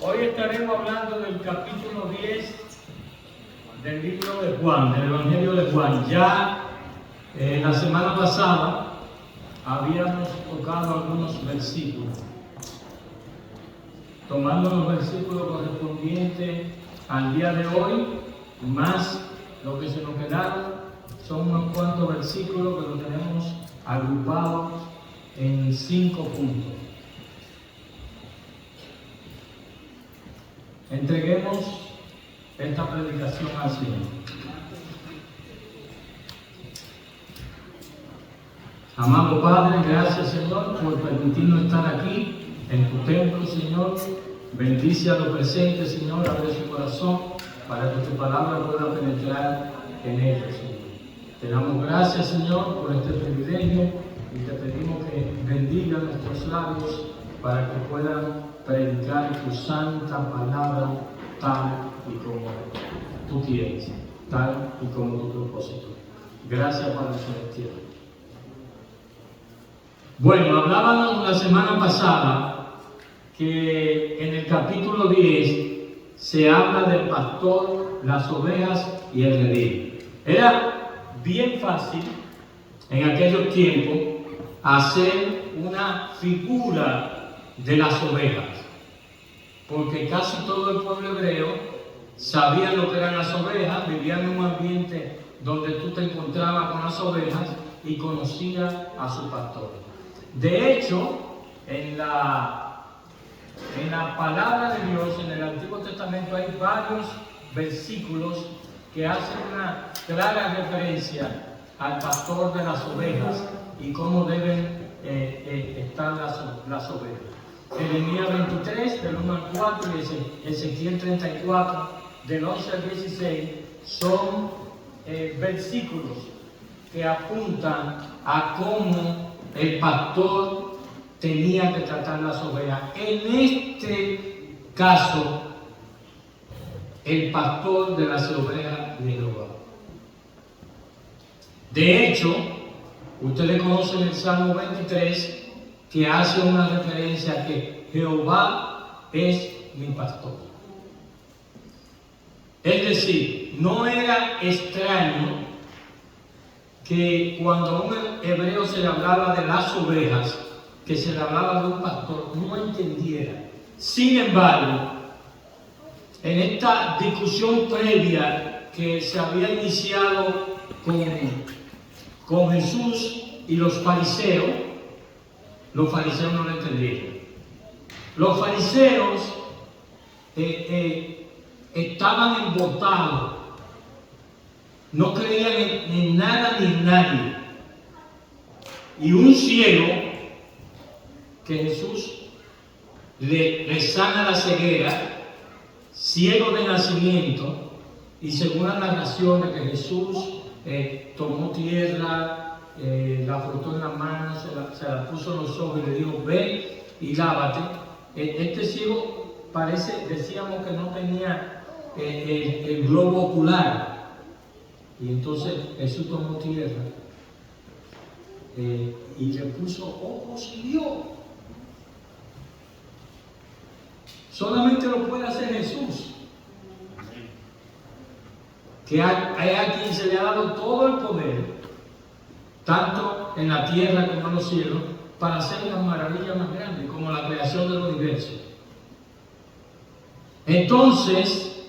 Hoy estaremos hablando del capítulo 10 del libro de Juan, del Evangelio de Juan. Ya la semana pasada habíamos tocado algunos versículos, tomando los versículos correspondientes al día de hoy, más lo que se nos quedaron, son unos cuantos versículos que los tenemos agrupados en 5 puntos. Entreguemos esta predicación al Señor. Amado Padre, gracias Señor por permitirnos estar aquí en tu templo, Señor. Bendice a los presentes, Señor, abre su corazón para que tu palabra pueda penetrar en ellos, Señor. Te damos gracias, Señor, por este privilegio y te pedimos que bendiga nuestros labios para que puedan predicar tu santa palabra tal y como tú quieres, tal y como tu propósito. Gracias, Padre Celestial. Bueno, hablábamos la semana pasada que en el capítulo 10 se habla del pastor, las ovejas y el redil. Era bien fácil en aquellos tiempos hacer una figura de las ovejas, porque casi todo el pueblo hebreo sabía lo que eran las ovejas, vivían en un ambiente donde tú te encontrabas con las ovejas y conocía a su pastor. De hecho, en la palabra de Dios, en el Antiguo Testamento, hay varios versículos que hacen una clara referencia al pastor de las ovejas y cómo deben estar las ovejas. Jeremías 23, del 1 al 4, y Ezequiel 34, del 11 al 16, son versículos que apuntan a cómo el pastor tenía que tratar las ovejas. En este caso, el pastor de las ovejas de Jehová. De hecho, ustedes conocen el Salmo 23, que hace una referencia a que Jehová es mi pastor. Es decir, no era extraño que cuando a un hebreo se le hablaba de las ovejas, que se le hablaba de un pastor, no entendiera. Sin embargo, en esta discusión previa que se había iniciado con Jesús y los fariseos no lo entendieron. Los fariseos estaban embotados, no creían en nada ni en nadie. Y un ciego que Jesús le sana la ceguera, ciego de nacimiento, y según las narraciones que Jesús tomó tierra, la frotó en la mano, se la puso en los ojos y le dijo, ve y lávate. Este ciego decíamos que no tenía el globo ocular. Y entonces Jesús tomó tierra y le puso ojos y vio. Solamente lo puede hacer Jesús, que a quien se le ha dado todo el poder, tanto en la tierra como en los cielos, para hacer las maravillas más grandes, como la creación del universo. Entonces,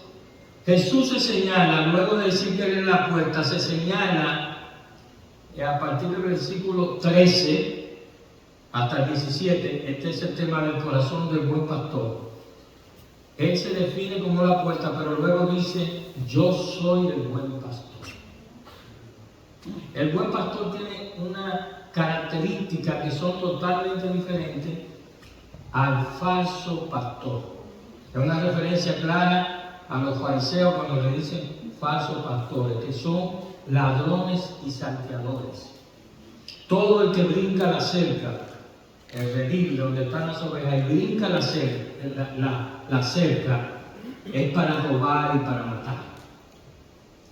Jesús se señala, luego de decir que él es la puerta, se señala a partir del versículo 13 hasta el 17, este es el tema del corazón del buen pastor. Él se define como la puerta, pero luego dice, yo soy el buen pastor. El buen pastor tiene una característica que son totalmente diferentes al falso pastor. Es una referencia clara a los fariseos cuando le dicen falsos pastores, que son ladrones y salteadores. Todo el que brinca la cerca, el redil donde están las ovejas, y brinca la cerca, es para robar y para matar.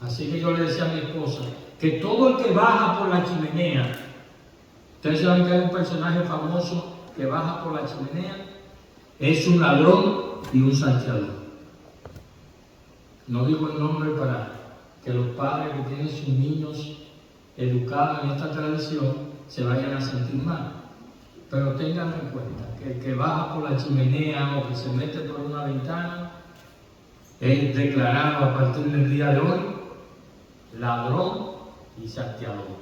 Así que yo le decía a mi esposa, que todo el que baja por la chimenea, ustedes saben que hay un personaje famoso que baja por la chimenea, es un ladrón y un salteador. No digo el nombre para que los padres que tienen sus niños educados en esta tradición se vayan a sentir mal. Pero tengan en cuenta que el que baja por la chimenea o que se mete por una ventana es declarado a partir del día de hoy ladrón y salteador.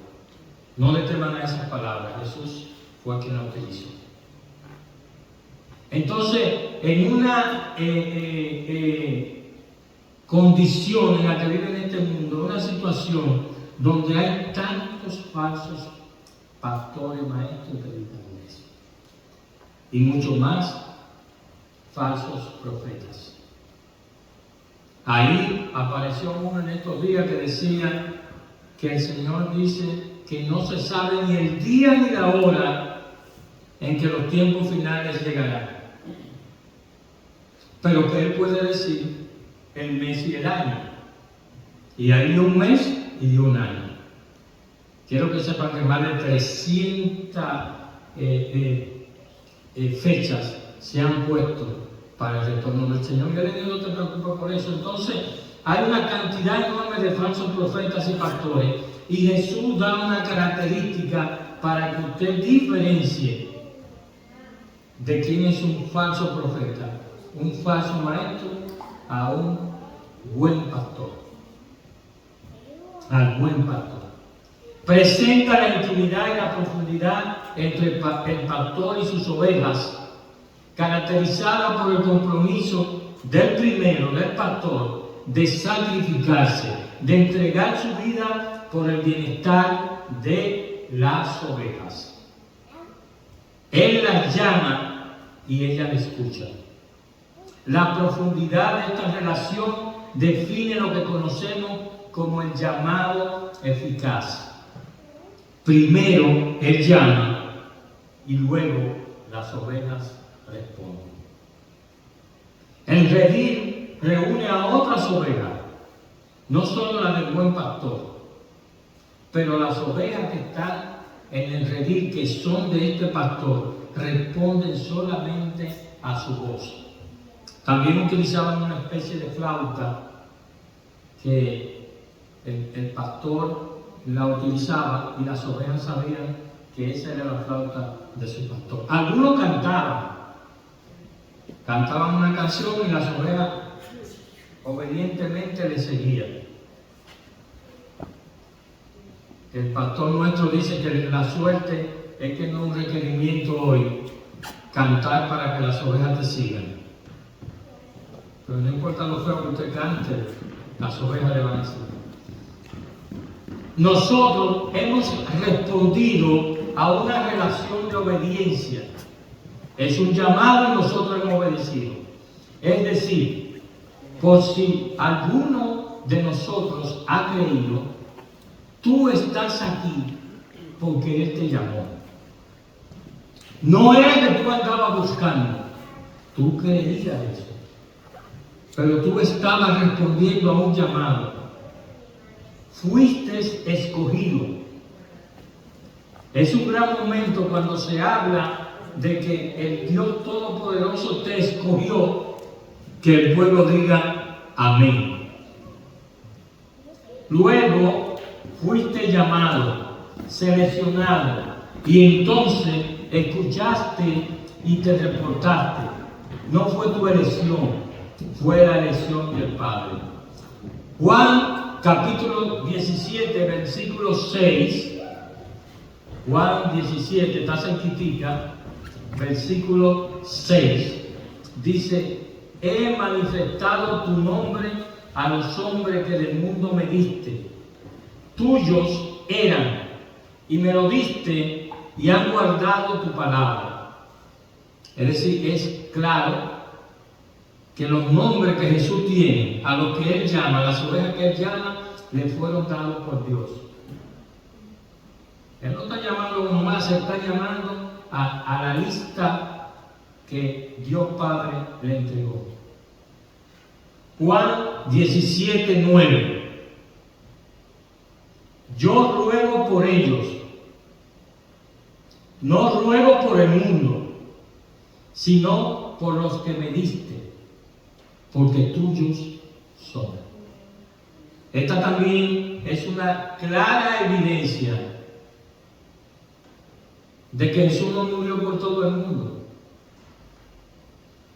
No le teman a esas palabras, Jesús fue quien la utilizó. Entonces, en una condición en la que vive en este mundo, una situación donde hay tantos falsos pastores, maestros y predicadores, y mucho más falsos profetas. Ahí apareció uno en estos días que decía que el Señor dice que no se sabe ni el día ni la hora en que los tiempos finales llegarán, pero que Él puede decir el mes y el año, y hay un mes y un año. Quiero que sepan que más de 300 fechas se han puesto para el retorno del Señor. Y Él no te preocupes por eso. Entonces, hay una cantidad enorme de falsos profetas y pastores, y Jesús da una característica para que usted diferencie de quién es un falso profeta, un falso maestro, a un buen pastor. Al buen pastor. Presenta la intimidad y la profundidad entre el pastor y sus ovejas, caracterizada por el compromiso del primero, del pastor, de sacrificarse, de entregar su vida por el bienestar de las ovejas. Él las llama y ella le escucha. La profundidad de esta relación define lo que conocemos como el llamado eficaz. Primero Él llama y luego las ovejas responden. El redil reúne a otras ovejas, no solo las del buen pastor, pero las ovejas que están en el redil, que son de este pastor, responden solamente a su voz. También utilizaban una especie de flauta que el pastor la utilizaba y las ovejas sabían que esa era la flauta de su pastor. Algunos cantaban una canción y las ovejas obedientemente le seguían. El pastor nuestro dice que la suerte es que no es un requerimiento hoy cantar para que las ovejas te sigan. Pero no importa lo feo que usted cante, las ovejas le van a seguir. Nosotros hemos respondido a una relación de obediencia. Es un llamado y nosotros hemos obedecido. Es decir, por si alguno de nosotros ha creído, tú estás aquí porque Él te llamó. No era que tú andabas buscando, tú creías eso. Pero tú estabas respondiendo a un llamado. Fuiste escogido. Es un gran momento cuando se habla de que el Dios Todopoderoso te escogió, que el pueblo diga amén. Luego fuiste llamado, seleccionado, y entonces escuchaste y te reportaste. No fue tu elección, fue la elección del Padre. Juan capítulo 17, versículo 6. Juan 17, está cerquitica, versículo 6. Dice: he manifestado tu nombre a los hombres que del mundo me diste. Tuyos eran, y me lo diste, y han guardado tu palabra. Es decir, es claro que los nombres que Jesús tiene, a los que Él llama, a las ovejas que Él llama, le fueron dados por Dios. Él no está llamando uno más, Él está llamando a la lista que Dios Padre le entregó. Juan 17, 9. Yo ruego por ellos, no ruego por el mundo, sino por los que me diste, porque tuyos son. Esta también es una clara evidencia de que Jesús no murió por todo el mundo.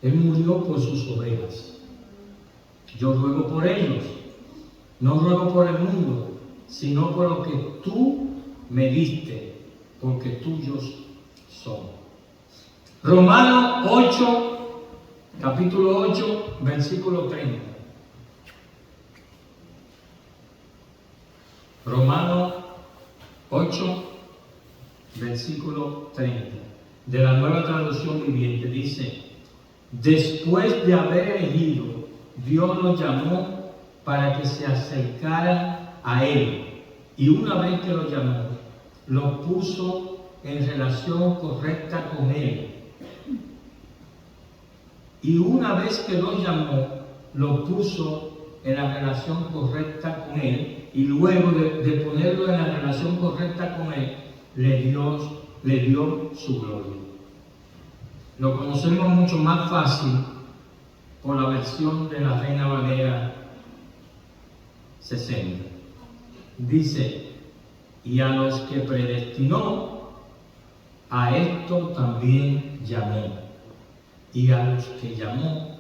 Él murió por sus ovejas. Yo ruego por ellos, no ruego por el mundo, sino por lo que tú me diste, porque tuyos son. Romanos 8, capítulo 8, versículo 30. Romanos 8, versículo 30. De la Nueva Traducción Viviente dice: después de haber elegido, Dios los llamó para que se acercaran a Él, y una vez que los llamó, los puso en relación correcta con Él. Y una vez que los llamó, los puso en la relación correcta con Él, y luego de ponerlo en la relación correcta con Él, le dio su gloria. Lo conocemos mucho más fácil por la versión de la Reina Valera 60. Dice: y a los que predestinó, a esto también llamó. Y a los que llamó,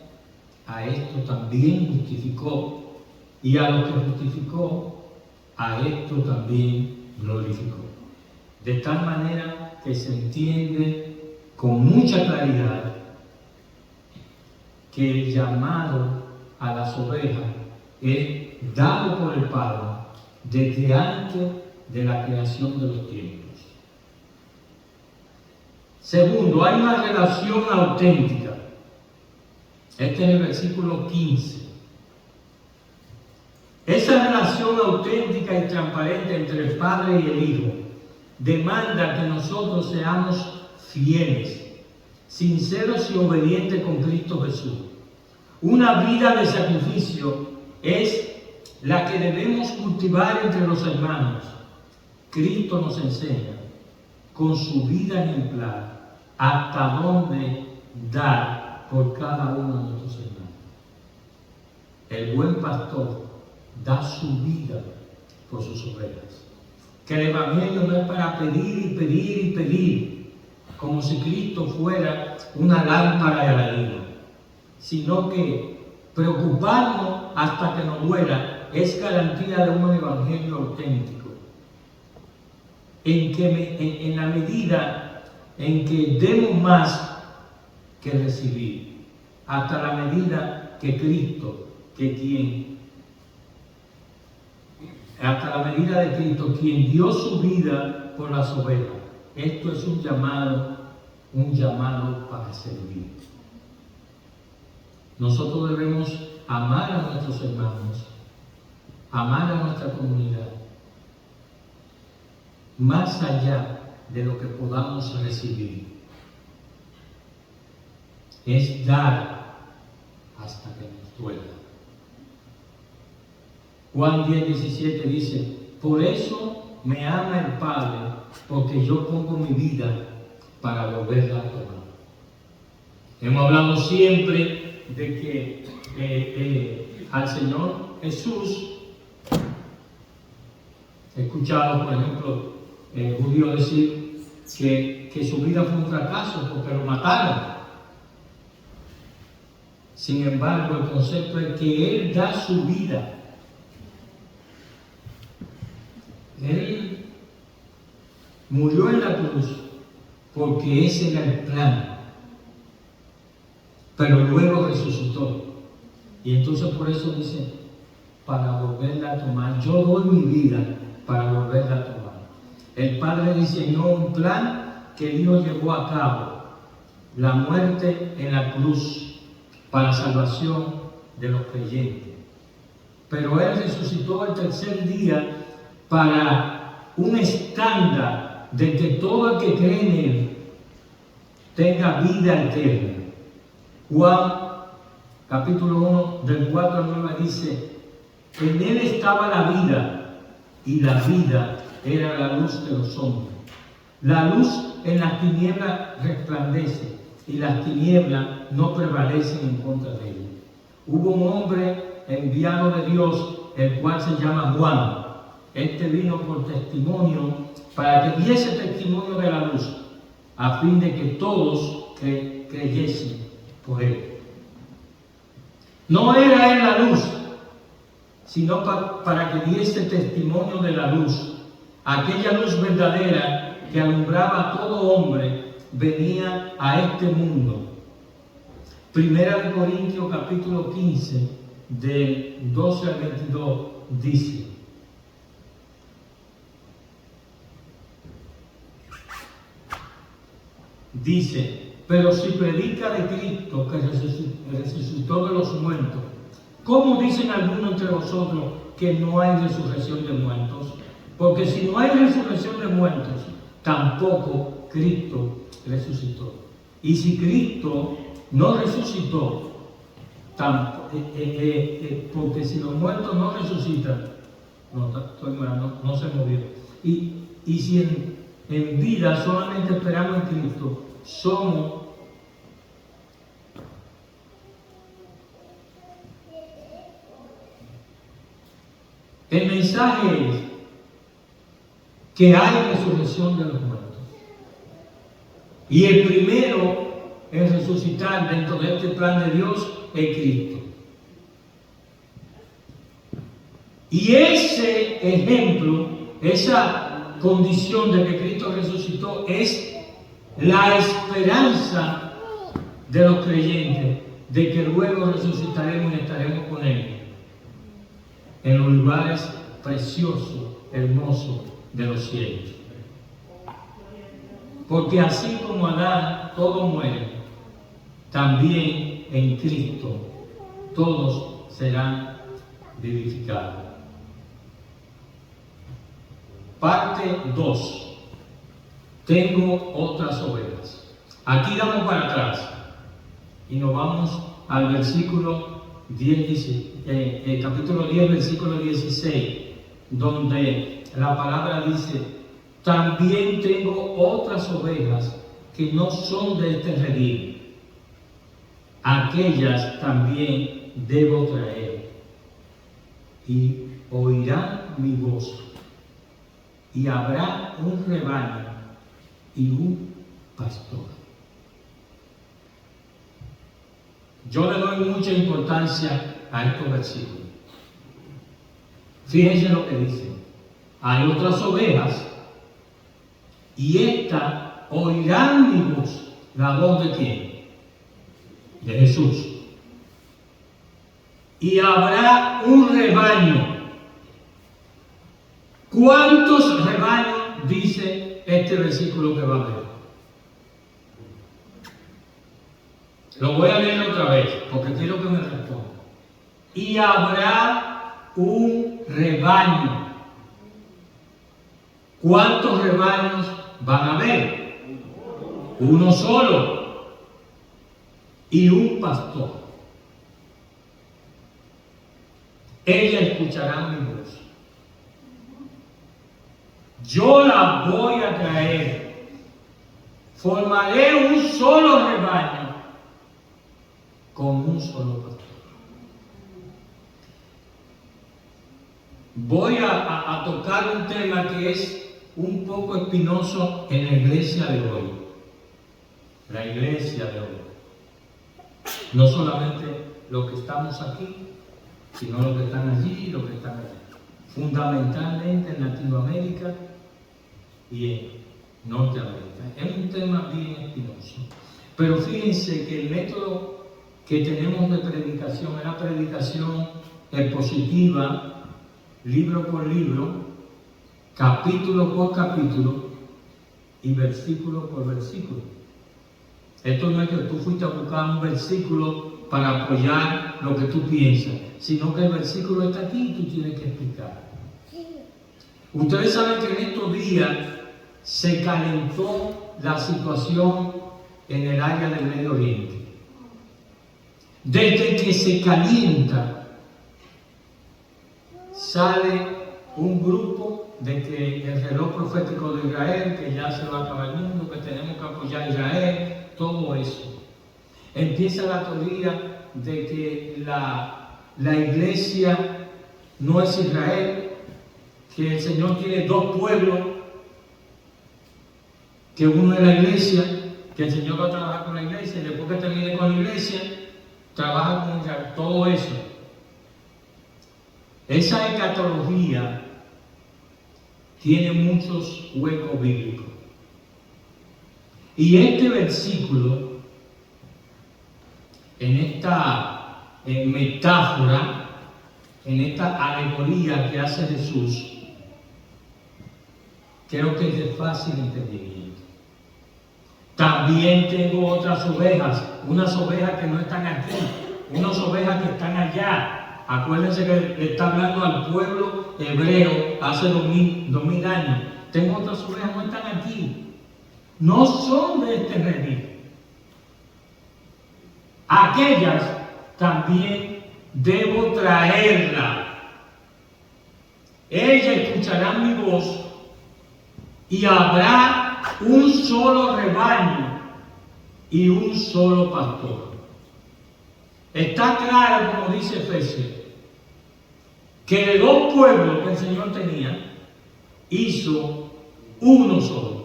a esto también justificó. Y a los que justificó, a esto también glorificó. De tal manera que se entiende con mucha claridad que el llamado a las ovejas es dado por el Padre desde antes de la creación de los tiempos. Segundo, hay una relación auténtica. Este es el versículo 15. Esa relación auténtica y transparente entre el Padre y el Hijo demanda que nosotros seamos fieles, sinceros y obedientes con Cristo Jesús. Una vida de sacrificio es la que debemos cultivar entre los hermanos. Cristo nos enseña con su vida ejemplar hasta dónde dar por cada uno de nuestros hermanos. El buen pastor da su vida por sus ovejas. Que el Evangelio no es para pedir y pedir y pedir, como si Cristo fuera una lámpara de aladino, sino que preocuparnos hasta que nos duela es garantía de un Evangelio auténtico, en la medida en que demos más que recibir, hasta la medida que Cristo, hasta la medida de Cristo, quien dio su vida por las ovejas. Esto es un llamado para servir. Nosotros debemos amar a nuestros hermanos, amar a nuestra comunidad, más allá de lo que podamos recibir. Es dar hasta que nos duela. Juan 10:17 dice: por eso me ama el Padre, porque yo pongo mi vida para volverla a tomar. Hemos hablado siempre de que al Señor Jesús, he escuchado, por ejemplo, judíos decir que su vida fue un fracaso porque lo mataron. Sin embargo, el concepto es que Él da su vida. Él murió en la cruz porque ese era el plan, pero luego resucitó. Y entonces por eso dice: para volverla a tomar. Yo doy mi vida para volverla a tomar. El Padre diseñó un plan que el Hijo llevó a cabo: la muerte en la cruz para salvación de los creyentes. Pero Él resucitó el tercer día para un estándar de que todo el que cree en Él tenga vida eterna. Juan capítulo 1 del 4 al 9 dice: en Él estaba la vida, y la vida era la luz de los hombres. La luz en las tinieblas resplandece, y las tinieblas no prevalecen en contra de ella. Hubo un hombre enviado de Dios, el cual se llama Juan. Este vino por testimonio, para que diese testimonio de la luz, a fin de que todos creyesen por él. No era él la luz, sino para que diese testimonio de la luz. Aquella luz verdadera que alumbraba a todo hombre venía a este mundo. Primera de Corintios capítulo 15, del 12 al 22, dice, pero si predica de Cristo que resucitó de los muertos, ¿cómo dicen algunos entre vosotros que no hay resurrección de muertos? Porque si no hay resurrección de muertos, tampoco Cristo resucitó. Y si Cristo no resucitó, porque si los muertos no resucitan, no se movió. Y si en vida solamente esperamos en Cristo, somos el mensaje es que hay resurrección de los muertos. Y el primero en resucitar dentro de este plan de Dios es Cristo. Y ese ejemplo, esa condición de que Cristo resucitó, es la esperanza de los creyentes de que luego resucitaremos y estaremos con Él en los lugares preciosos, hermosos de los cielos. Porque así como Adán todo muere, también en Cristo todos serán vivificados. Parte 2. Tengo otras ovejas. Aquí damos para atrás y nos vamos al versículo 10, capítulo 10, versículo 16, donde la palabra dice: también tengo otras ovejas que no son de este redil. Aquellas también debo traer, y oirán mi voz, y habrá un rebaño y un pastor. Yo le doy mucha importancia a estos versículos. Fíjense lo que dice: hay otras ovejas, y estas oirán mi voz. ¿La voz de quién? De Jesús. Y habrá un rebaño. ¿Cuántos rebaños dice este versículo que va a ver? Lo voy a leer otra vez porque quiero que me responda. Y habrá un rebaño. ¿Cuántos rebaños van a haber? Uno solo. Y un pastor. Ella escuchará mi voz. Yo la voy a traer. Formaré un solo rebaño con un solo pastor. Voy a tocar un tema que es un poco espinoso en la iglesia de hoy. La iglesia de hoy. No solamente los que estamos aquí, sino los que están allí y los que están allá. Fundamentalmente en Latinoamérica y en Norteamérica. Es un tema bien espinoso. Pero fíjense que el método que tenemos de predicación es la predicación expositiva, libro por libro, capítulo por capítulo y versículo por versículo. Esto no es que tú fuiste a buscar un versículo para apoyar lo que tú piensas, sino que el versículo está aquí y tú tienes que explicar. Ustedes saben que en estos días se calentó la situación en el área del Medio Oriente. Desde que se calienta, sale un grupo de que el reloj profético de Israel, que ya se va a acabar el mundo, que tenemos que apoyar a Israel, todo eso. Empieza la teoría de que la iglesia no es Israel, que el Señor tiene dos pueblos, que uno es la iglesia, que el Señor va a trabajar con la iglesia y después que termine con la iglesia, trabaja con Israel. Todo eso. Esa escatología tiene muchos huecos bíblicos. Y este versículo, en esta metáfora, en esta alegoría que hace Jesús, creo que es de fácil entendimiento. También tengo otras ovejas, unas ovejas que no están aquí, unas ovejas que están allá. Acuérdense que le está hablando al pueblo hebreo hace 2000 años. Tengo otras ovejas, no están aquí. No son de este redil. Aquellas también debo traerla. Ellas escucharán mi voz y habrá un solo rebaño y un solo pastor. Está claro, como dice Efesios, que de dos pueblos que el Señor tenía, hizo uno solo.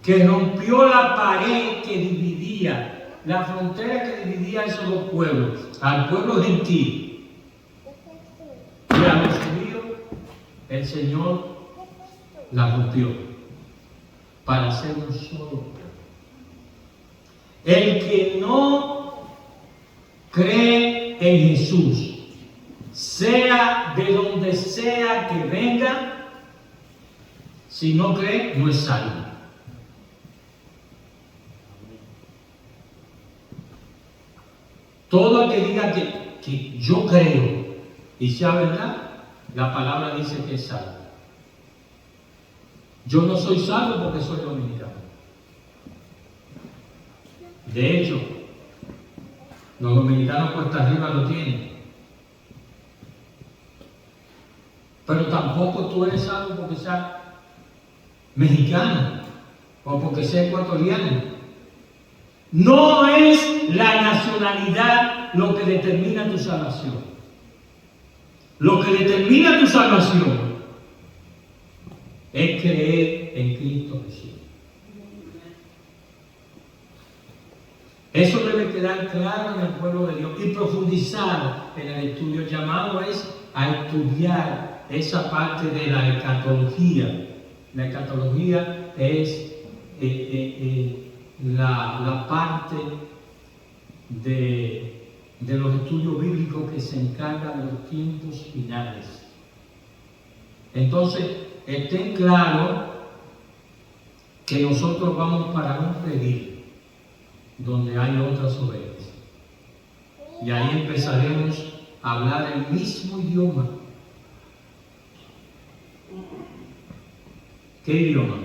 Que rompió la pared que dividía, la frontera que dividía a esos dos pueblos, al pueblo gentil y a los judíos. El Señor la rompió para ser un solo pueblo. El que no cree en Jesús, sea de donde sea que venga, si no cree, no es salvo. Todo el que diga que yo creo y sea verdad, la palabra dice que es salvo. Yo no soy salvo porque soy dominicano. De hecho, los dominicanos cuesta arriba lo tienen. Pero tampoco tú eres salvo porque seas mexicano o porque seas ecuatoriano. No es la nacionalidad lo que determina tu salvación. Lo que determina tu salvación es creer en Cristo Jesús. Eso debe quedar claro en el pueblo de Dios y profundizar en el estudio. El llamado es a estudiar esa parte de la escatología. La escatología es la parte de los estudios bíblicos que se encarga de los tiempos finales. Entonces, estén claros que nosotros vamos para un redil donde hay otras ovejas. Y ahí empezaremos a hablar el mismo idioma. ¿Qué idioma?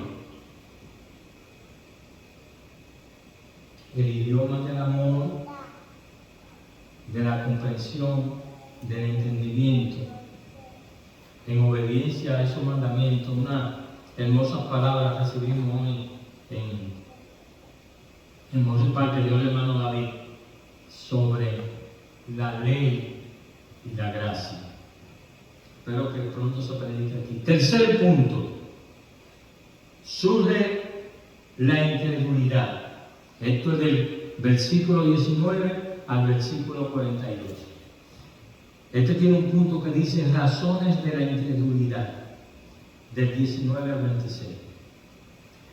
El idioma del amor, de la comprensión, del entendimiento, en obediencia a esos mandamientos. Una hermosa palabra recibimos hoy en hermosa parte de Dios, el hermano David, sobre la ley y la gracia. Espero que pronto se predique aquí. Tercer punto, surge la incredulidad. Esto es del versículo 19 al versículo 42. Este tiene un punto que dice razones de la incredulidad, del 19 al 26.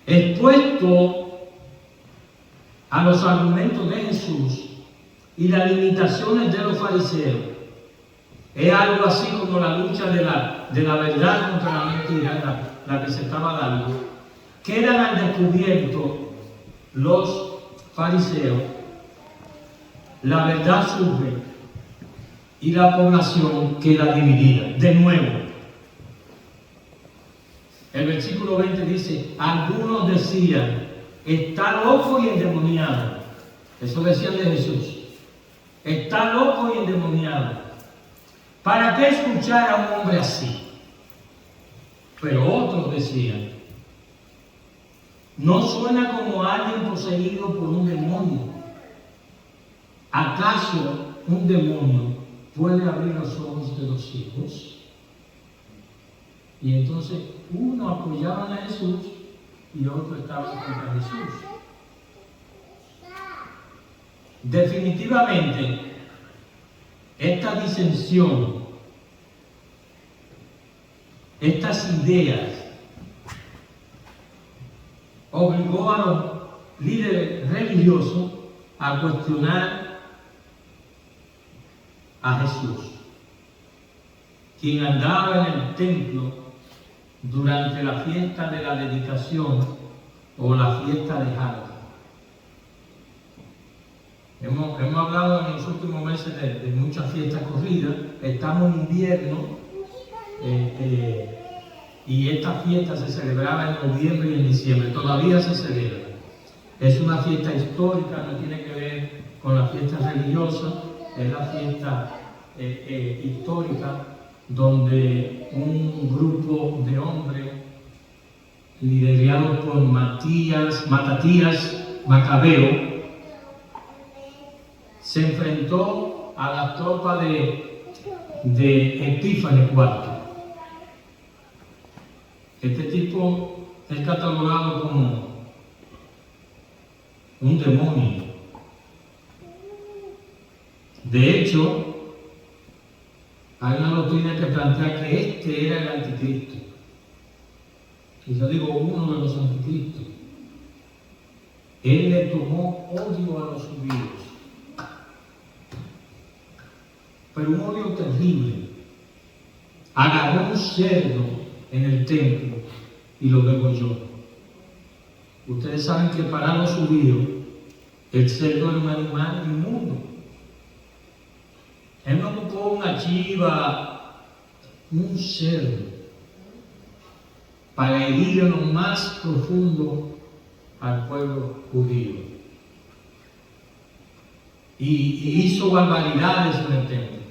Expuesto a los argumentos de Jesús y las limitaciones de los fariseos, es algo así como la lucha de la verdad contra la mentira, la que se estaba dando. Quedan al descubierto los fariseos, la verdad surge y la población queda dividida. De nuevo, el versículo 20 dice: algunos decían, está loco y endemoniado. Eso decían de Jesús. Está loco y endemoniado. ¿Para qué escuchar a un hombre así? Pero otros decían, no suena como alguien poseído por un demonio. ¿Acaso un demonio puede abrir los ojos de los ciegos? Y entonces uno apoyaba a Jesús y otro estaba contra Jesús. Definitivamente, esta disensión, estas ideas, obligó a los líderes religiosos a cuestionar a Jesús, quien andaba en el templo durante la fiesta de la dedicación o la fiesta de Hanukkah. Hemos hablado en los últimos meses de muchas fiestas corridas. Estamos en invierno y esta fiesta se celebraba en noviembre y en diciembre. Todavía se celebra. Es una fiesta histórica, no tiene que ver con la fiesta religiosa. Es la fiesta histórica donde un grupo de hombres liderados por Matatías Macabeo se enfrentó a la tropa de Epífanes IV. Este tipo es catalogado como un demonio. De hecho, hay una doctrina que plantea que este era el anticristo. Y yo digo uno de los anticristos. Él le tomó odio a los judíos. Pero un odio terrible. Agarró un cerdo en el templo y lo degolló. Ustedes saben que para los judíos el cerdo era un animal inmundo. Él no buscó una chiva, un cerdo, para herir en lo más profundo al pueblo judío. Y hizo barbaridades en el templo.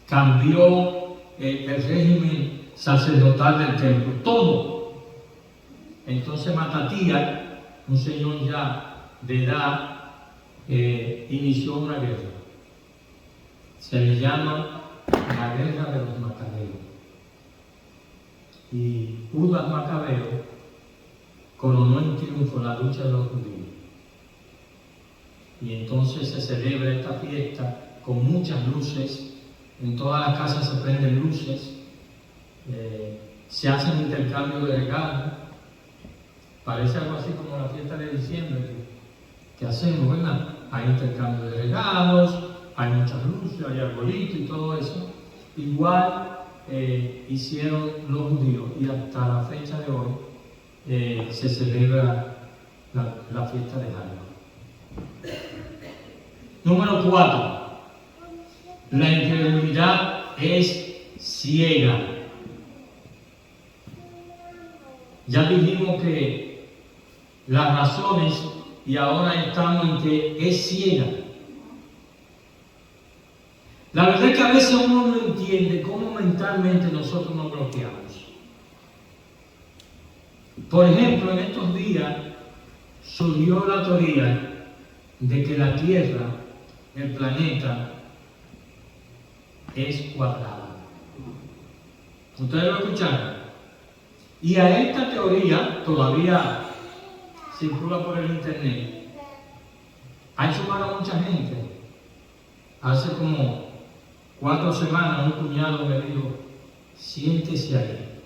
Cambió el régimen sacerdotal del templo, todo. Entonces Matatías, un señor ya de edad, inició una guerra. Se le llama la guerra de los Macabeos. Y Judas Macabeo coronó en triunfo la lucha de los judíos. Y entonces se celebra esta fiesta con muchas luces. En todas las casas se prenden luces. Se hacen intercambio de regalos. Parece algo así como la fiesta de diciembre que hacemos, ¿verdad? Hay intercambio de regalos, hay muchas luces, hay arbolitos y todo eso. Igual hicieron los judíos y hasta la fecha de hoy se celebra la fiesta de Hanukkah. Número 4. La incredulidad es ciega. Ya dijimos que las razones, y ahora estamos en que es ciega. La verdad es que a veces uno no entiende cómo mentalmente nosotros nos bloqueamos. Por ejemplo, en estos días surgió la teoría de que la Tierra, el planeta, es cuadrada. ¿Ustedes lo escucharon? Y a esta teoría todavía circula por el internet. Ha sumado a mucha gente. Hace como 4 semanas un cuñado me dijo: siéntese ahí,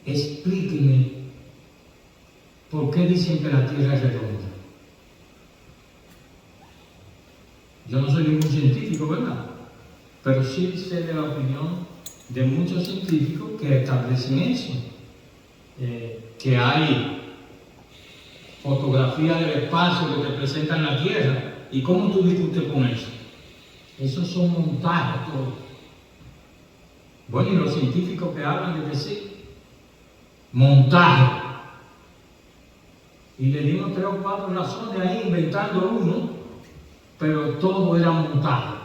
explíqueme por qué dicen que la Tierra es redonda. Yo no soy ningún científico, ¿verdad? Pero sí sé de la opinión de muchos científicos que establecen eso, que hay fotografías del espacio que te presentan la Tierra. ¿Y cómo tú discutes con eso? Esos son montajes todos. Bueno, y los científicos que hablan de que sí, montaje. Y le dimos 3 o 4 razones ahí, inventando uno, pero todo era montaje.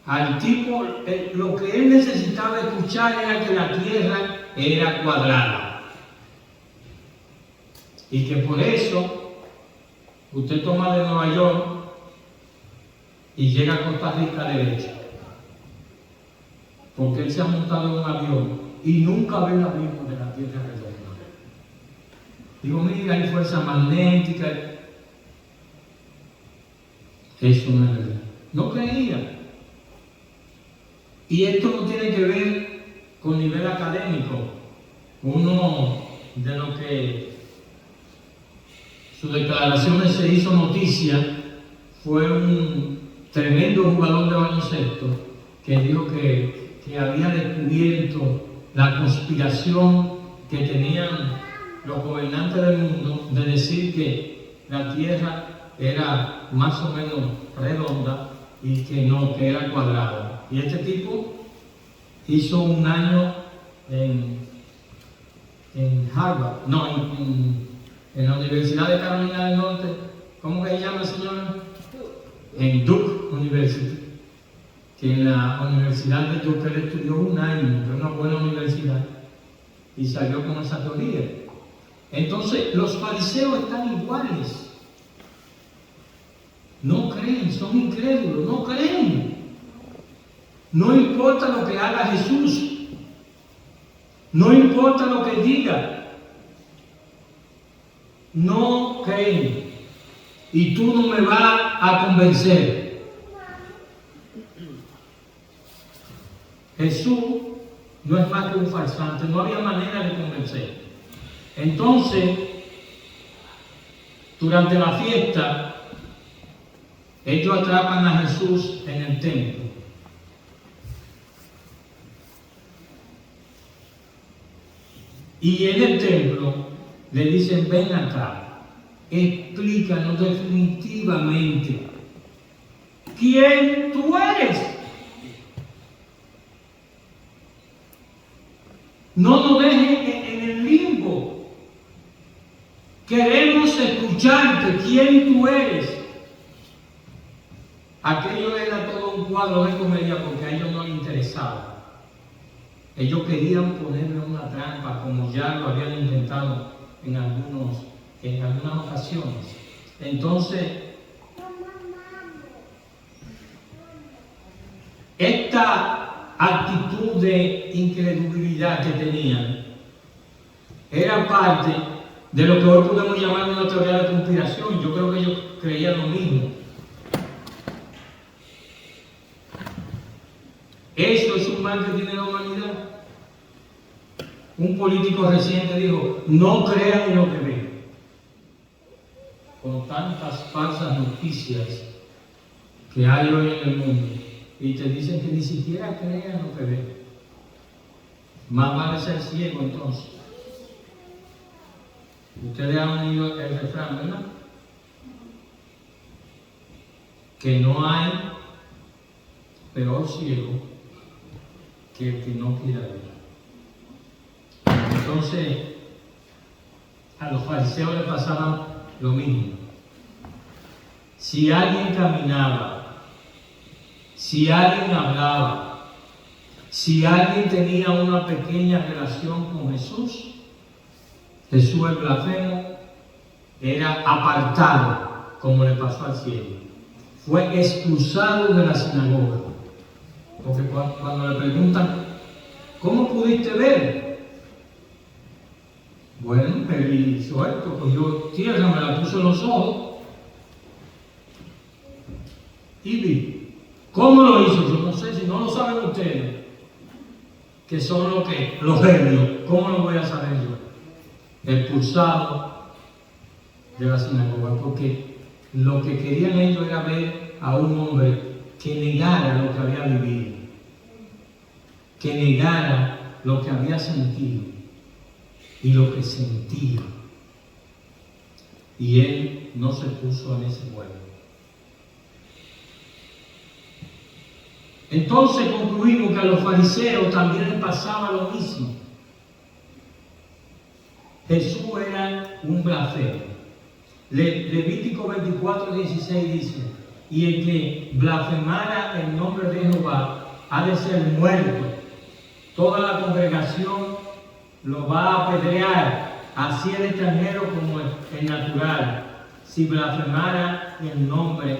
Al tipo, lo que él necesitaba escuchar era que la Tierra era cuadrada. Y que por eso usted toma de Nueva York y llega a Costa Rica derecho. Porque él se ha montado en un avión y nunca ve el abismo de la Tierra redonda. Digo, mira, hay fuerza magnética. Eso no es verdad. No creía. Y esto no tiene que ver con nivel académico. Uno de los que sus declaraciones se hizo noticia fue un tremendo jugador de baloncesto que dijo que había descubierto la conspiración que tenían los gobernantes del mundo de decir que la Tierra era más o menos redonda y que no, que era cuadrada. Y este tipo hizo un año en Harvard, no, en la Universidad de Carolina del Norte. ¿Cómo que se llama, señora? En Duke University. Que en la Universidad de Duke él estudió un año, que es una buena universidad, y salió con esa teoría. Entonces, los fariseos están iguales. No creen, son incrédulos, no creen. No importa lo que haga Jesús. No importa lo que diga. No creen. Y tú no me vas a convencer. Jesús no es más que un farsante. No había manera de convencer. Entonces, durante la fiesta, ellos atrapan a Jesús en el templo. Y en el templo le dicen, ven acá, explícanos definitivamente quién tú eres. No nos dejes en el limbo. Queremos escucharte quién tú eres. Aquello era todo un cuadro de comedia porque a ellos no les interesaba. Ellos querían ponerle una trampa, como ya lo habían intentado en algunas ocasiones. Entonces, esta actitud de incredulidad que tenían era parte de lo que hoy podemos llamar una teoría de conspiración. Yo creo que ellos creían lo mismo. Eso es un mal que tiene la humanidad. Un político reciente dijo, no crean en lo que ven. Con tantas falsas noticias que hay hoy en el mundo, y te dicen que ni siquiera crean lo que ven. Más vale ser ciego entonces. Ustedes han oído el refrán, ¿verdad? Que no hay peor ciego que el que no quiera ver. Entonces, a los fariseos les pasaba lo mismo. Si alguien caminaba, si alguien hablaba, si alguien tenía una pequeña relación con Jesús, Jesús el blasfemo era apartado, como le pasó al ciego. Fue expulsado de la sinagoga. Porque cuando le preguntan, ¿cómo pudiste ver? Bueno, él hizo esto, cogió tierra, me la puso en los ojos y vi. ¿Cómo lo hizo? Yo no sé, si no lo saben ustedes, que son los genios, ¿cómo lo voy a saber yo? Expulsado de la sinagoga, porque lo que querían ellos era ver a un hombre que negara lo que había vivido, que negara lo que había sentido y lo que sentía. Y él no se puso en ese vuelo. Entonces concluimos que a los fariseos también les pasaba lo mismo. Jesús era un blasfemo. Levítico 24:16 dice, y el que blasfemara el nombre de Jehová ha de ser muerto. Toda la congregación lo va a apedrear así el extranjero como el natural, si blasfemara el nombre,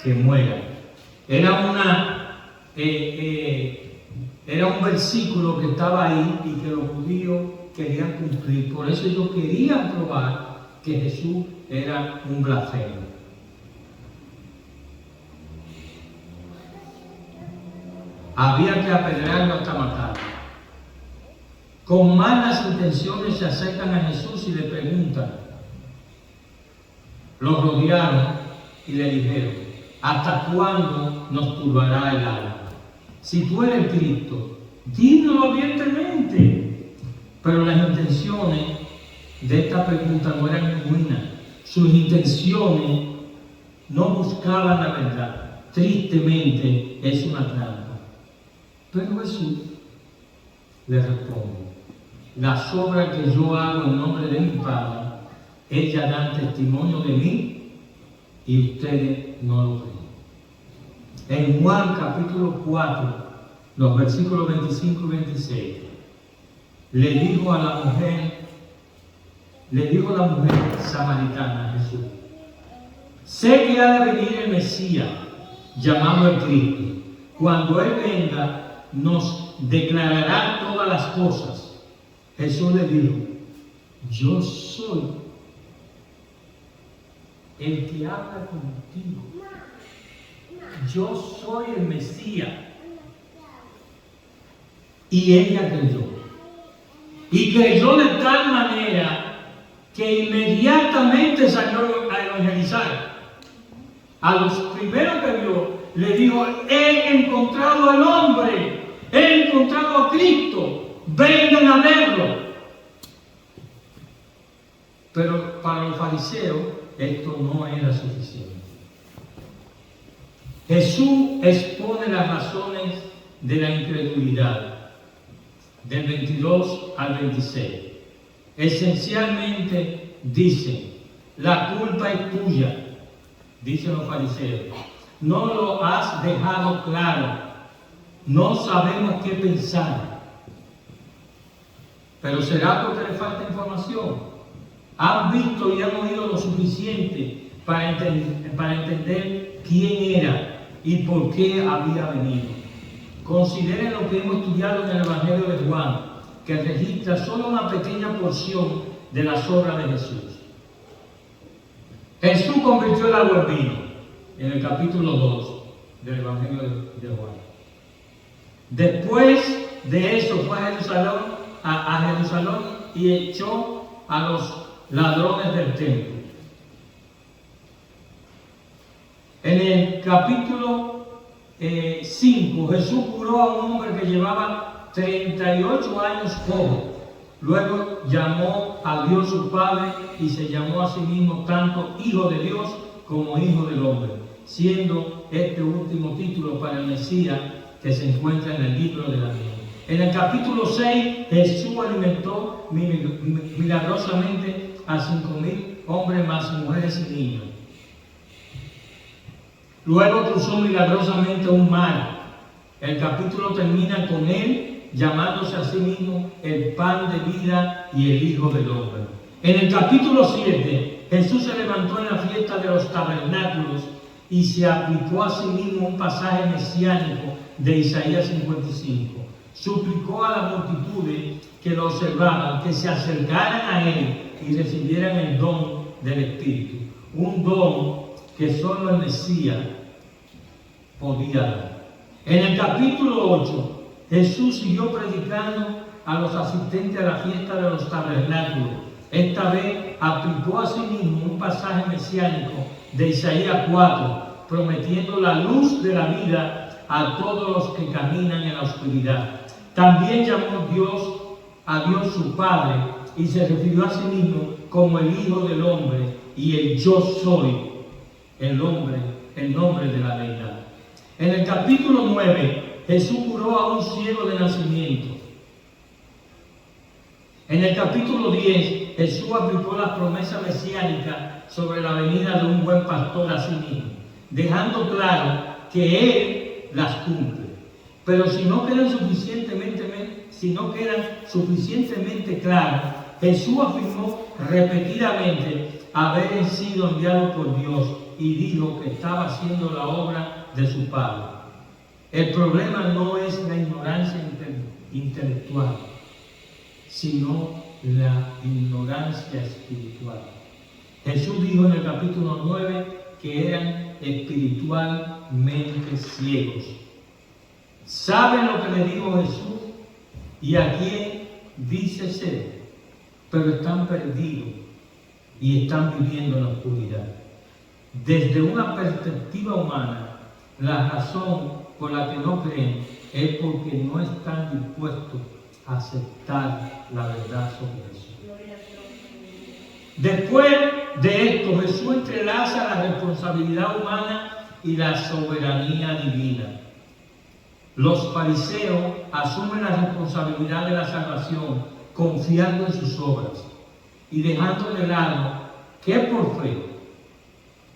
que muera. Era un versículo que estaba ahí y que los judíos querían cumplir. Por eso ellos querían probar que Jesús era un blasfemo. Había que apedrearlo hasta matarlo. Con malas intenciones se acercan a Jesús y le preguntan. Lo rodearon y le dijeron: ¿hasta cuándo nos turbará el alma? Si tú eres Cristo, dínoslo abiertamente. Pero las intenciones de esta pregunta no eran genuinas. Sus intenciones no buscaban la verdad. Tristemente es una trampa. Pero Jesús le responde: las obras que yo hago en nombre de mi Padre, ellas dan testimonio de mí y ustedes no lo creen. En Juan capítulo 4, los versículos 25 y 26, le dijo la mujer samaritana a Jesús: sé que ha de venir el Mesías, llamado el Cristo. Cuando Él venga, nos declarará todas las cosas. Jesús le dijo: yo soy el que habla contigo. Yo soy el Mesías. Y ella creyó. Y creyó de tal manera que inmediatamente salió a evangelizar. A los primeros que vio, le dijo: he encontrado al hombre, he encontrado a Cristo, vengan a verlo. Pero para los fariseos esto no era suficiente. Jesús expone las razones de la incredulidad, del 22 al 26. Esencialmente dice: la culpa es tuya, dicen los fariseos. No lo has dejado claro. No sabemos qué pensar. Pero será porque le falta información. Han visto y han oído lo suficiente para entender quién era y por qué había venido. Consideren lo que hemos estudiado en el Evangelio de Juan, que registra solo una pequeña porción de las obras de Jesús. Jesús convirtió el agua en vino, en el capítulo 2 del Evangelio de Juan. Después de eso fue a Jerusalén y echó a los ladrones del templo. En el capítulo 5, Jesús curó a un hombre que llevaba 38 años cojo. Luego llamó a Dios su Padre y se llamó a sí mismo tanto Hijo de Dios como Hijo del Hombre, siendo este último título para el Mesías que se encuentra en el libro de Daniel. En el capítulo 6, Jesús alimentó milagrosamente a 5,000 hombres más mujeres y niños. Luego cruzó milagrosamente un mar. El capítulo termina con él llamándose a sí mismo el pan de vida y el Hijo del Hombre. En el capítulo 7, Jesús se levantó en la fiesta de los tabernáculos y se aplicó a sí mismo un pasaje mesiánico de Isaías 55. Suplicó a las multitudes que lo observaban que se acercaran a él y recibieran el don del Espíritu, un don que solo el Mesías podía dar. En el capítulo 8, Jesús siguió predicando a los asistentes a la fiesta de los tabernáculos. Esta vez aplicó a sí mismo un pasaje mesiánico de Isaías 4, prometiendo la luz de la vida a todos los que caminan en la oscuridad. También llamó a Dios su Padre y se refirió a sí mismo como el Hijo del Hombre y el yo soy, el nombre de la deidad. En el capítulo 9, Jesús curó a un ciego de nacimiento. En el capítulo 10, Jesús aplicó las promesas mesiánicas sobre la venida de un buen pastor a sí mismo, dejando claro que Él las cumple. Pero si no quedan suficientemente claras, Jesús afirmó repetidamente haber sido enviado por Dios y dijo que estaba haciendo la obra de su Padre. El problema no es la ignorancia intelectual, sino la ignorancia espiritual. Jesús dijo en el capítulo 9 que eran espiritualmente ciegos. ¿Saben lo que le dijo Jesús? ¿Y a quién dice ser? Pero están perdidos y están viviendo en la oscuridad. Desde una perspectiva humana, la razón por la que no creen es porque no están dispuestos a aceptar la verdad sobre eso. Después de esto, Jesús entrelaza la responsabilidad humana y la soberanía divina. Los fariseos asumen la responsabilidad de la salvación confiando en sus obras y dejando de lado que por fe,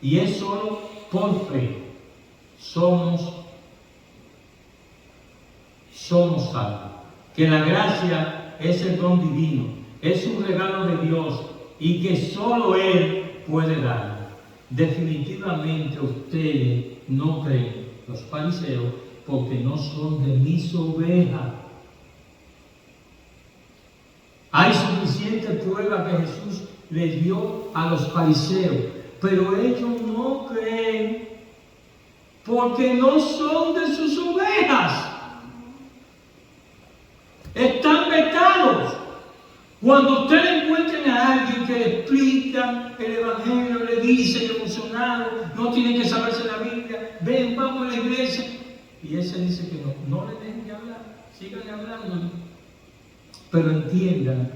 y es solo por fe, somos salvos. Que la gracia es el don divino, es un regalo de Dios y que solo Él puede dar. Definitivamente ustedes no creen, los fariseos, porque no son de mis ovejas. Hay suficiente prueba que Jesús les dio a los fariseos, pero ellos no creen porque no son de sus ovejas. Están vetados. Cuando ustedes encuentren a alguien que le explica el Evangelio, le dice emocionado, no tienen que saberse la Biblia, ven, vamos a la iglesia, y ese dice que no le dejen de hablar, sigan hablando. Pero entiendan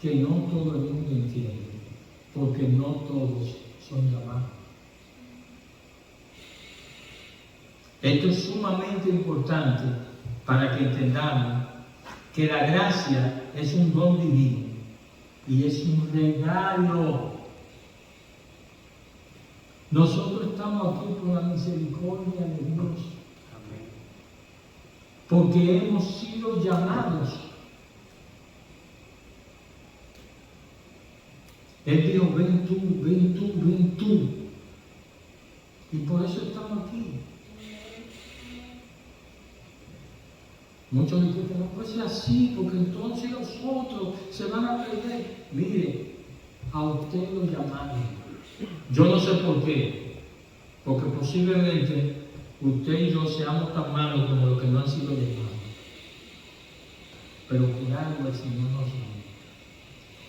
que no todo el mundo entiende, porque no todos son llamados. Esto es sumamente importante para que entendamos que la gracia es un don divino y es un regalo. Nosotros estamos aquí por la misericordia de Dios, porque hemos sido llamados. Él dijo, ven tú, ven tú, ven tú. Y por eso estamos aquí. Muchos dicen que no puede ser así, porque entonces los otros se van a perder. Mire, a usted lo llamaron. Yo no sé por qué, porque posiblemente usted y yo seamos tan malos como los que no han sido llamados. Pero por algo el Señor nos llama.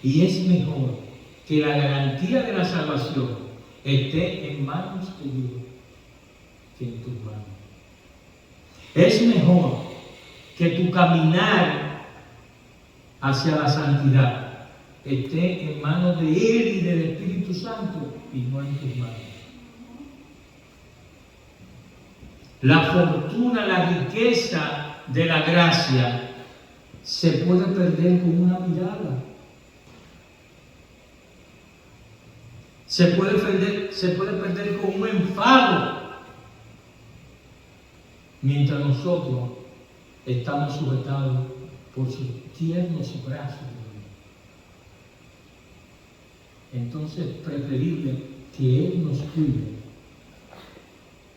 Y es mejor que la garantía de la salvación esté en manos de Dios que en tus manos. Es mejor que tu caminar hacia la santidad esté en manos de Él y del Espíritu Santo y no en tus manos. La fortuna, la riqueza de la gracia se puede perder con una mirada. Se puede perder con un enfado. Mientras nosotros estamos sujetados por sus tiernos brazos. Entonces es preferible que Él nos cuide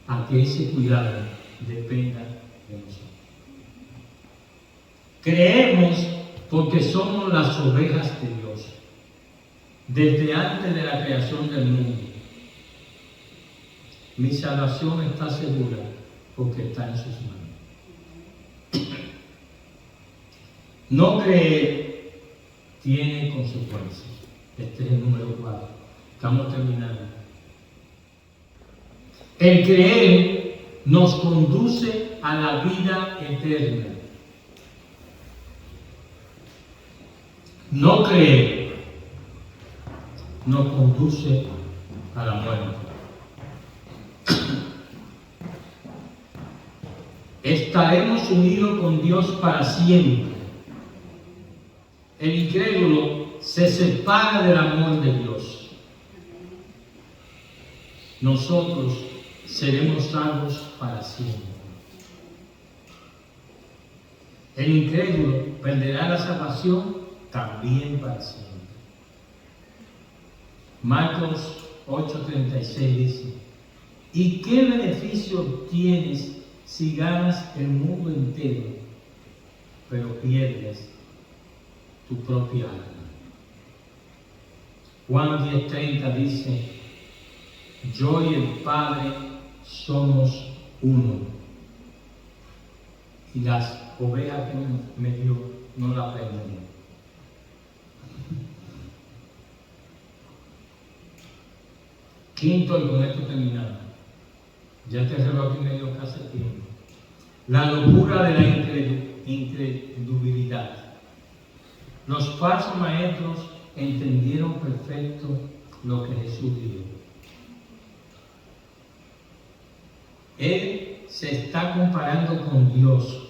a que ese cuidado dependa de nosotros. Creemos porque somos las ovejas de Dios desde antes de la creación del mundo. Mi salvación está segura porque está en sus manos. No creer tiene consecuencias. Este es el número 4. Estamos terminando. El creer nos conduce a la vida eterna. No creer nos conduce a la muerte. Estaremos unidos con Dios para siempre. El incrédulo se separa del amor de Dios. Nosotros seremos salvos para siempre. El incrédulo perderá la salvación también para siempre. Marcos 8:36 dice: ¿y qué beneficio tienes si ganas el mundo entero, pero pierdes tu propia alma? Juan 10:30 dice: yo y el Padre somos uno, y las ovejas que me dio no las perderé. Quinto, y con esto terminamos. Ya este reloj aquí medio que hace tiempo. La locura de la incredulidad. Los falsos maestros entendieron perfecto lo que Jesús dijo. Él se está comparando con Dios,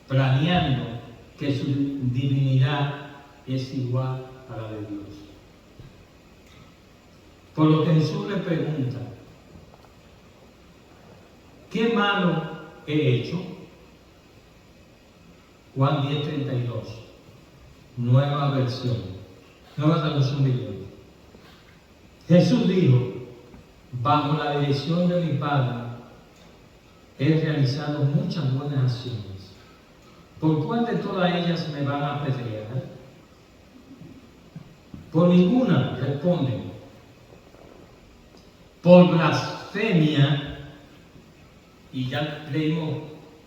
planeando que su divinidad es igual a la de Dios. Por lo que Jesús le pregunta: ¿qué malo he hecho? Juan 10:32, nueva traducción viviente. Jesús dijo: bajo la dirección de mi Padre he realizado muchas buenas acciones. ¿Por cuál de todas ellas me van a apedrear? Por ninguna, responden. Por blasfemia, y ya leímos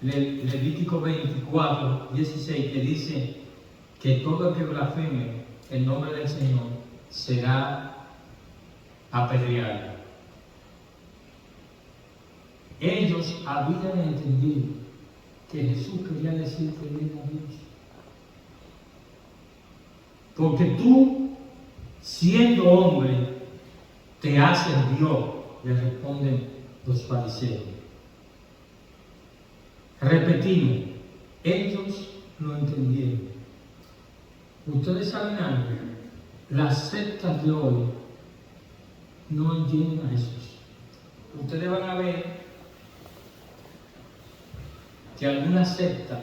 Levítico 24:16, que dice que todo el que blasfeme el nombre del Señor será apedreado. Ellos habían entendido que Jesús quería decir que Él era Dios. Porque tú, siendo hombre, te haces Dios, le responden los fariseos. Repetimos, ellos lo entendieron. Ustedes saben algo, las sectas de hoy no entienden a Jesús. Ustedes van a ver que algunas sectas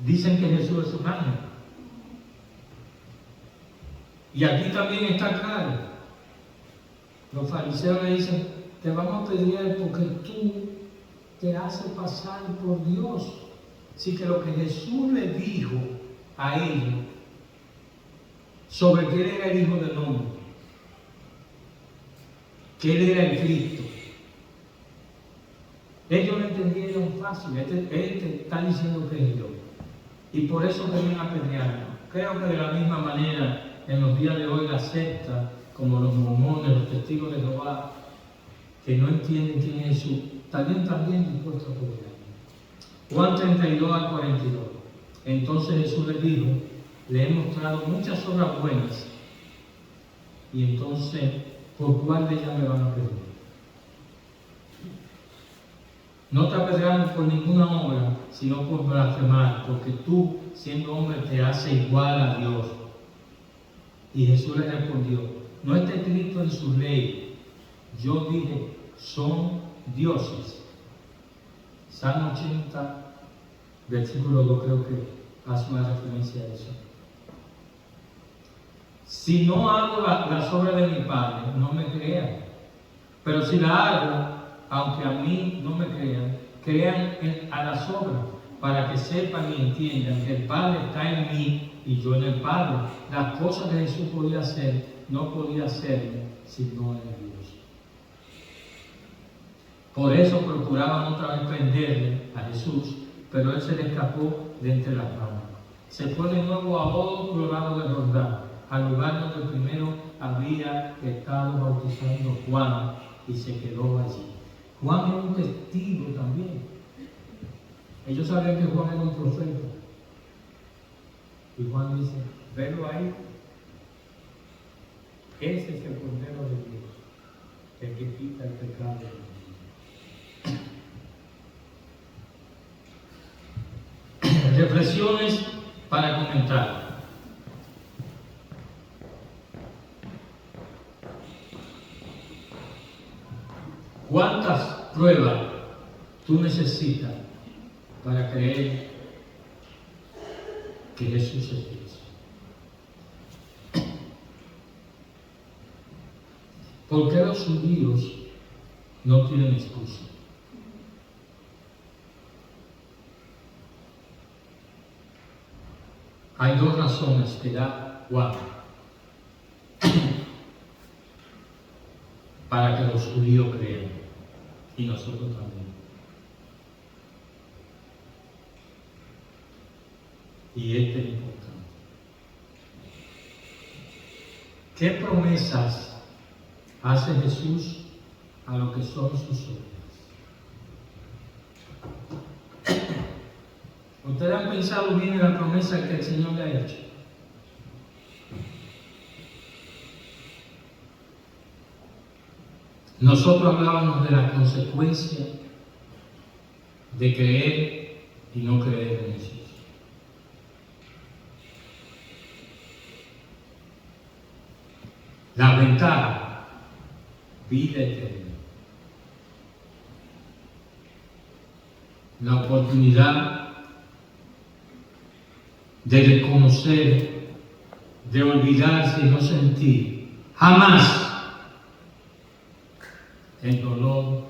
dicen que Jesús es un ángel. Y aquí también está claro. Los fariseos le dicen: te vamos a pedir porque tú te haces pasar por Dios. Así que lo que Jesús le dijo a ellos sobre que Él era el Hijo del Hombre, que Él era el Cristo, ellos lo entendieron fácil. Él te está diciendo que es Dios. Y por eso querían apedrearlo. Creo que de la misma manera, en los días de hoy, las sectas, como los mormones, los testigos de Jehová, que no entienden quién es Jesús, también dispuestos a apedrearlo. Juan 32:42. Entonces Jesús les dijo: le he mostrado muchas obras buenas, y entonces, ¿por cuál de ellas me van a apedrear? No te apedreamos por ninguna obra, sino por blasfemar, porque tú, siendo hombre, te haces igual a Dios. Y Jesús le respondió: no está escrito en su ley. Yo dije, son dioses. Salmo 80, versículo 2, creo que hace una referencia a eso. Si no hago las obras de mi Padre, no me crean. Pero si la hago, aunque a mí no me crean a las obras, para que sepan y entiendan que el Padre está en mí y yo en el Padre. Las cosas que Jesús podía hacer, no podía hacerlo si no era Dios. Por eso procuraban otra vez prenderle a Jesús, pero Él se le escapó de entre las manos. Se fue de nuevo a otro lado del Jordán, al lugar donde primero había estado bautizando Juan, y se quedó allí. Juan era un testigo también. Ellos sabían que Juan era un profeta. Y Juan dice: velo ahí. Ese es el Cordero de Dios, el que quita el pecado del mundo. Reflexiones para comentar. ¿Cuántas pruebas tú necesitas para creer que Jesús es Dios. ¿Por qué los judíos no tienen excusa? Hay dos razones que da Juan para que los judíos crean, y nosotros también. Y este es importante. ¿Qué promesas hace Jesús a lo que son sus ovejas? ¿Ustedes han pensado bien en la promesa que el Señor le ha hecho? Nosotros hablábamos de la consecuencia de creer y no creer en Jesús. La ventaja, vida eterna. La oportunidad de reconocer, de olvidarse y no sentir jamás el dolor,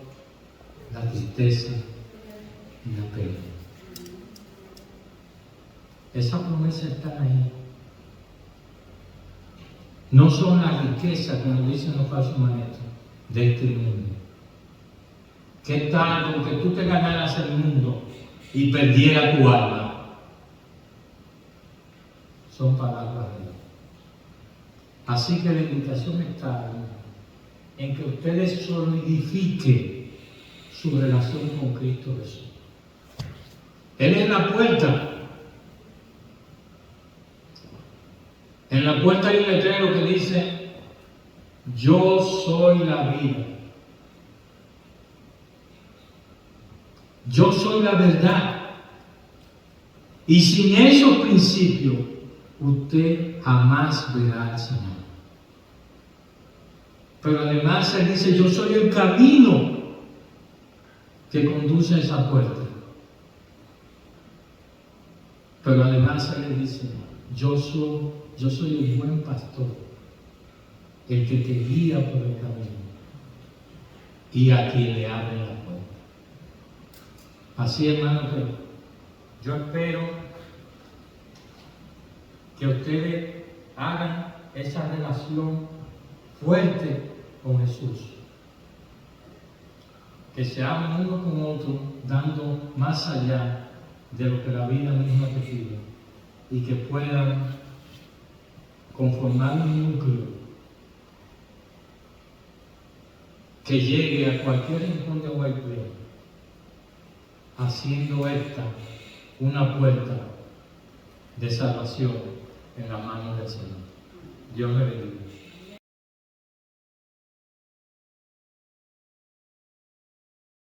la tristeza y la pena. Esa promesa está ahí. No son las riquezas, como dicen los falsos maestros, de este mundo. ¿Qué tal con que tú te ganaras el mundo y perdieras tu alma? Son palabras de Dios. Así que la invitación está en que ustedes solidifiquen su relación con Cristo Jesús. Él es la puerta. En la puerta hay un letrero que dice: yo soy la vida. Yo soy la verdad. Y sin esos principios, usted jamás verá al Señor. Pero además Él dice: yo soy el camino que conduce a esa puerta. Pero además Él le dice: yo soy el buen pastor, el que te guía por el camino y a quien le abre la puerta. Así, hermano, que yo espero que ustedes hagan esa relación fuerte con Jesús, que se amen uno con otro, dando más allá de lo que la vida misma te pide, y que puedan conformar un núcleo que llegue a cualquier rincón de Guayaquil, haciendo esta una puerta de salvación en la mano del Señor. Dios me bendiga.